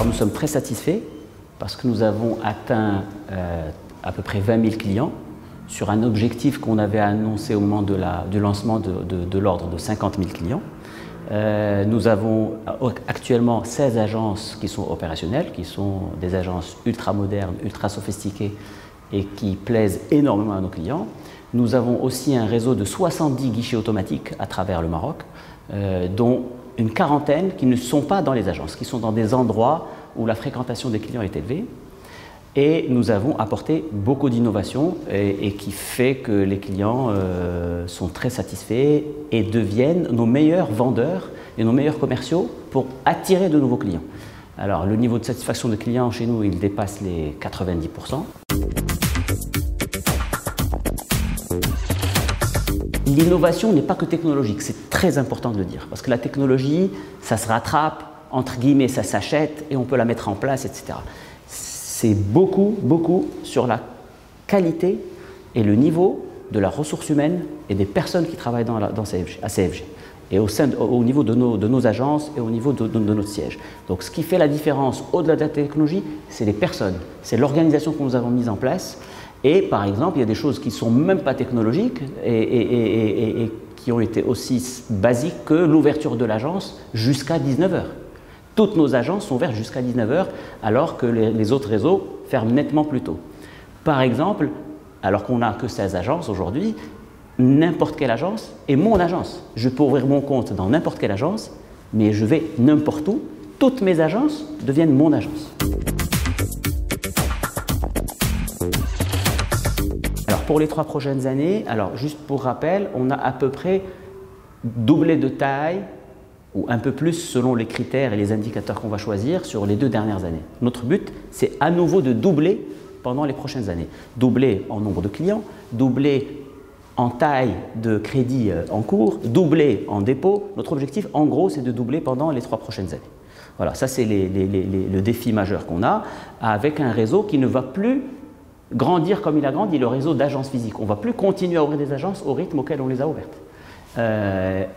Nous sommes très satisfaits parce que nous avons atteint à peu près 20 000 clients sur un objectif qu'on avait annoncé au moment du lancement de l'ordre de 50 000 clients. Nous avons actuellement 16 agences qui sont opérationnelles, qui sont des agences ultra modernes, ultra sophistiquées et qui plaisent énormément à nos clients. Nous avons aussi un réseau de 70 guichets automatiques à travers le Maroc, dont une quarantaine qui ne sont pas dans les agences, qui sont dans des endroits où la fréquentation des clients est élevée. Et nous avons apporté beaucoup d'innovation et qui fait que les clients sont très satisfaits et deviennent nos meilleurs vendeurs et nos meilleurs commerciaux pour attirer de nouveaux clients. Alors le niveau de satisfaction des clients chez nous, il dépasse les 90%. L'innovation n'est pas que technologique, c'est très important de le dire, parce que la technologie, ça se rattrape, entre guillemets, ça s'achète et on peut la mettre en place, etc. C'est beaucoup sur la qualité et le niveau de la ressource humaine et des personnes qui travaillent à CFG et au niveau de nos agences et au niveau de notre siège. Donc ce qui fait la différence au-delà de la technologie, c'est les personnes, c'est l'organisation que nous avons mise en place. Et par exemple, il y a des choses qui ne sont même pas technologiques et qui ont été aussi basiques que l'ouverture de l'agence jusqu'à 19 h. Toutes nos agences sont ouvertes jusqu'à 19 h alors que les autres réseaux ferment nettement plus tôt. Par exemple, alors qu'on n'a que 16 agences aujourd'hui, n'importe quelle agence est mon agence. Je peux ouvrir mon compte dans n'importe quelle agence, mais je vais n'importe où. Toutes mes agences deviennent mon agence. Pour les 3 prochaines années, alors juste pour rappel, on a à peu près doublé de taille ou un peu plus selon les critères et les indicateurs qu'on va choisir sur les 2 dernières années. Notre but, c'est à nouveau de doubler pendant les prochaines années. Doubler en nombre de clients, doubler en taille de crédit en cours, doubler en dépôt. Notre objectif, en gros, c'est de doubler pendant les 3 prochaines années. Voilà, ça c'est le défi majeur qu'on a avec un réseau qui ne va plus grandir comme il a grandi, le réseau d'agences physiques. On ne va plus continuer à ouvrir des agences au rythme auquel on les a ouvertes.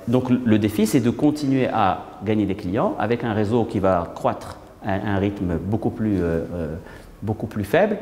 Donc le défi, c'est de continuer à gagner des clients avec un réseau qui va croître à un rythme beaucoup plus faible